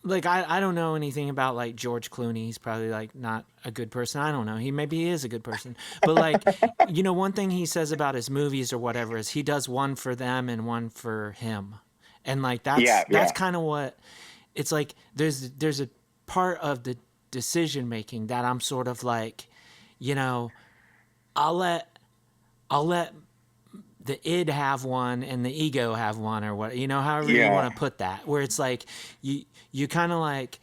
like I don't know anything about like George Clooney. He's probably like not a good person. I don't know. He is a good person. But like one thing he says about his movies or whatever is he does one for them and one for him. And like Yeah. that's kind of what it's like. There's a part of the decision making that I'm sort of like, you know, I'll let the id have one and the ego have one, or what, however you Yeah. want to put that, where it's like you kind of like,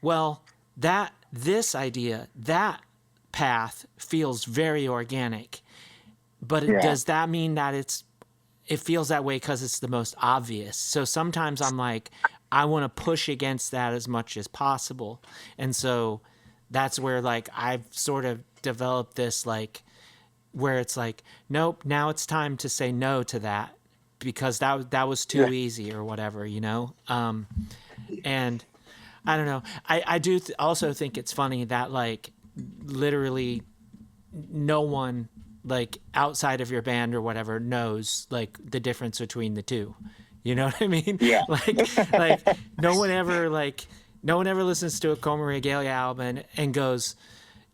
well, this idea, that path feels very organic, but Yeah. does that mean that it feels that way because it's the most obvious? So sometimes I'm like, I want to push against that as much as possible. And so that's where like I've sort of developed this like where it's like, nope, now it's time to say no to that because that was too Yeah. easy or whatever, and I don't know. I do also think it's funny that like literally no one like outside of your band or whatever knows like the difference between the two. You know what I mean? Yeah. like no one ever like No one ever listens to a Coma Regalia album and goes,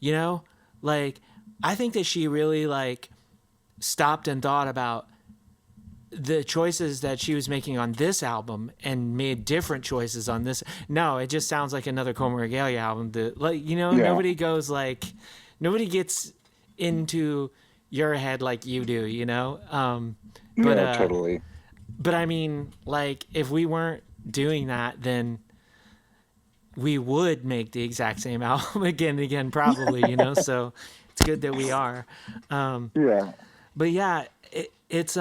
you know, like, I think that she really like stopped and thought about the choices that she was making on this album and made different choices on this. No, it just sounds like another Coma Regalia album. Like, you know, Yeah. nobody goes like, nobody gets into your head like you do, you know? But, Yeah, totally. but I mean, like, if we weren't doing that, then we would make the exact same album again and again, probably, you know? So it's good that we are. Yeah. But yeah, it's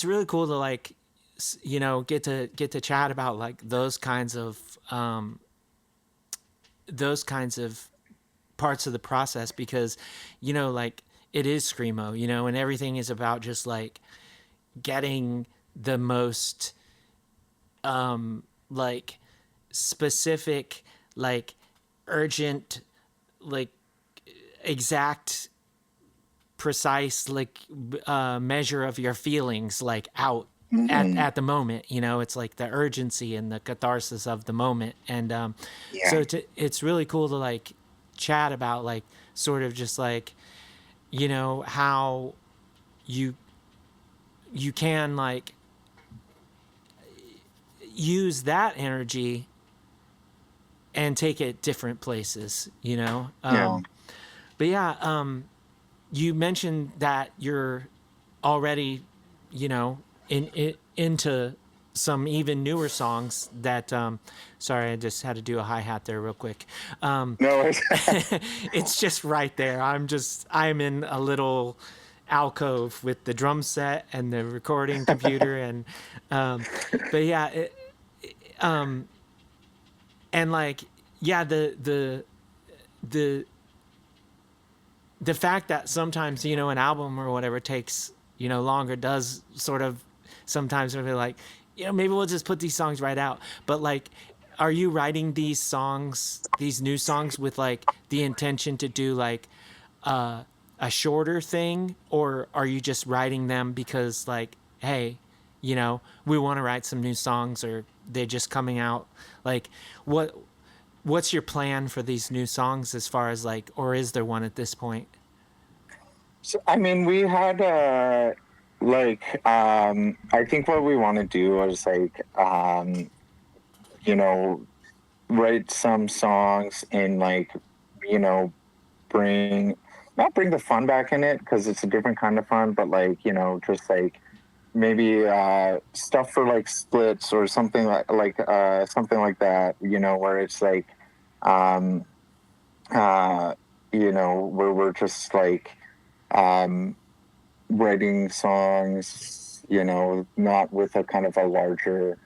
really cool to like, you know, get to chat about like those kinds of parts of the process, because, you know, like, it is screamo, you know, and everything is about just like getting the most like specific, like urgent, like exact, precise, like measure of your feelings like out Hmm. at the moment. You know, it's like the urgency and the catharsis of the moment. And Yeah. so it's really cool to like chat about like sort of just like, you know, how you you can like use that energy and take it different places, you know. Yeah. But yeah, you mentioned that you're already, you know, into some even newer songs that sorry, I just had to do a hi-hat there real quick. No. It's just right there. I'm in a little alcove with the drum set and the recording computer, and but yeah, and like, yeah, the the fact that sometimes, you know, an album or whatever takes, you know, longer does sort of sometimes feel like, you know, maybe we'll just put these songs right out. But like, are you writing these songs, these new songs, with like the intention to do like a shorter thing, or are you just writing them because like, hey, you know, we want to write some new songs, or they're just coming out? Like, what's your plan for these new songs, as far as like, or is there one at this point? So, I mean, we had I think what we want to do was like you know, write some songs and like, you know, bring not bring the fun back in it because it's a different kind of fun, but like, you know, just like maybe stuff for like splits or something something like that, you know, where it's like um uh you know, where we're just like um writing songs, you know, not with a kind of a larger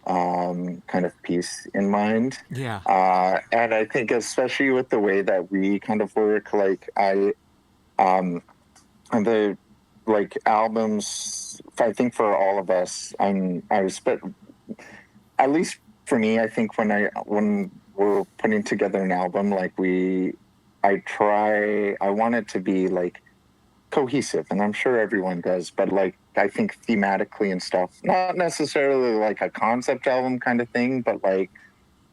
kind of piece in mind. Yeah. And I think, especially with the way that we kind of work, like um, and the like albums, I think for all of us, I spent, at least for me, I think when we're putting together an album, like I want it to be like cohesive, and I'm sure everyone does, but like I think thematically and stuff, not necessarily like a concept album kind of thing, but like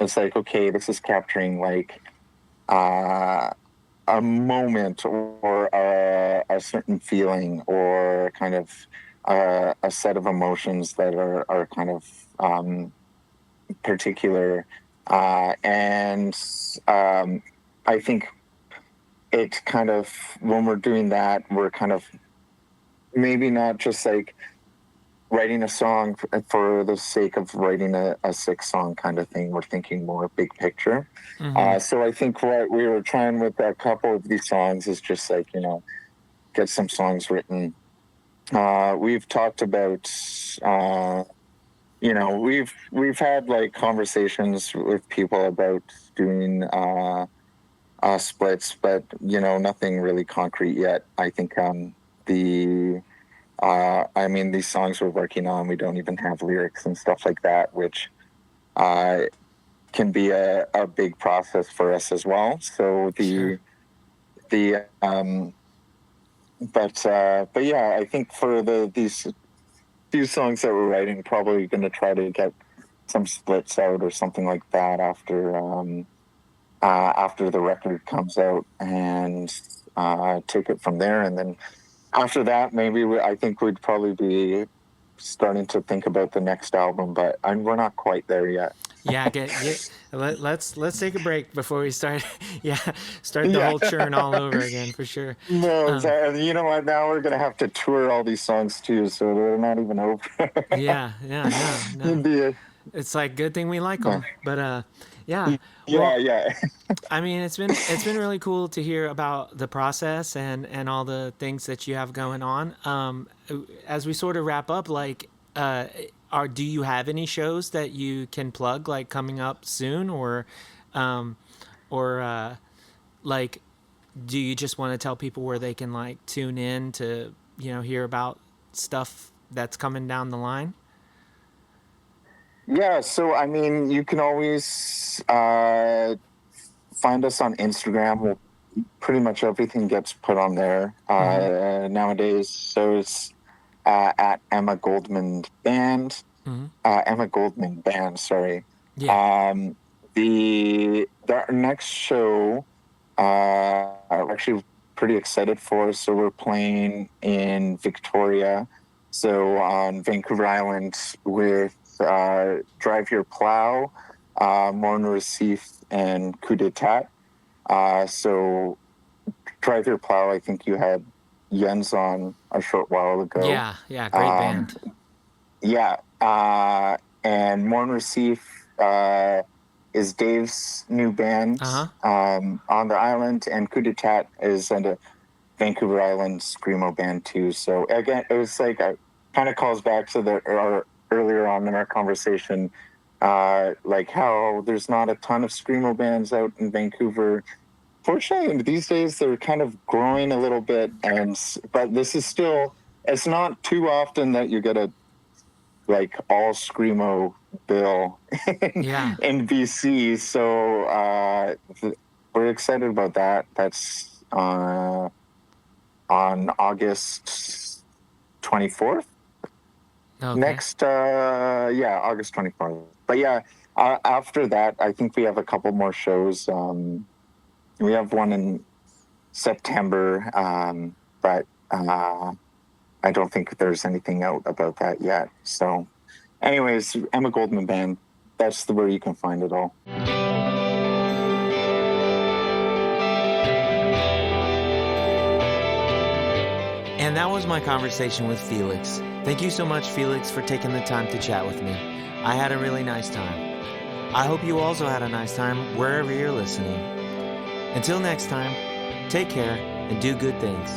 it's like, okay, this is capturing like uh a moment or a certain feeling or kind of a set of emotions that are kind of particular, and I think it kind of, when we're doing that, we're kind of maybe not just like writing a song for the sake of writing a six song kind of thing. We're thinking more big picture. Mm-hmm. So I think what we were trying with a couple of these songs is just like, you know, get some songs written. We've talked about, you know, we've had like conversations with people about doing splits, but you know, nothing really concrete yet. I think the I mean, these songs we're working on, we don't even have lyrics and stuff like that, which uh, can be a big process for us as well. So Sure. the but yeah, I think for these few songs that we're writing, probably going to try to get some splits out or something like that after the record comes out, and take it from there. And then after that, maybe I think we'd probably be starting to think about the next album, but we're not quite there yet. Yeah, let's take a break before we start. Yeah, start the Yeah. whole churn all over again for sure. No, you know what? Now we're gonna have to tour all these songs too, so they're not even over. Yeah, no. It's like good thing we like them, but yeah. Well, Yeah. I mean, it's been really cool to hear about the process and all the things that you have going on. As we sort of wrap up, like, do you have any shows that you can plug, like coming up soon, um, or like, do you just want to tell people where they can like tune in to hear about stuff that's coming down the line? Yeah, so I mean, you can always find us on Instagram. Pretty much everything gets put on there nowadays. So it's at Emma Goldman Band. Emma Goldman Band, sorry. Yeah. Our next show, I'm actually pretty excited for. So we're playing in Victoria, so on Vancouver Island with Drive Your Plow, Morne Recif, and Coup d'etat. So Drive Your Plow, I think you had Jens on a short while ago. Yeah, great band. Yeah, and Morne Recif is Dave's new band on the island, and Coup d'etat is a Vancouver Island screamo band too. So again, it was like kind of calls back to our earlier on in our conversation, like how there's not a ton of screamo bands out in Vancouver. Fortunately, these days they're kind of growing a little bit, but this is still, it's not too often that you get a like all screamo bill in BC. So we're excited about that. That's on August 24th. Okay. Next, August 24th. But yeah, after that, I think we have a couple more shows. We have one in September, but I don't think there's anything out about that yet. So anyways, Emma Goldman Band, that's where you can find it all. And that was my conversation with Felix. Thank you so much, Felix, for taking the time to chat with me. I had a really nice time. I hope you also had a nice time wherever you're listening. Until next time, take care and do good things.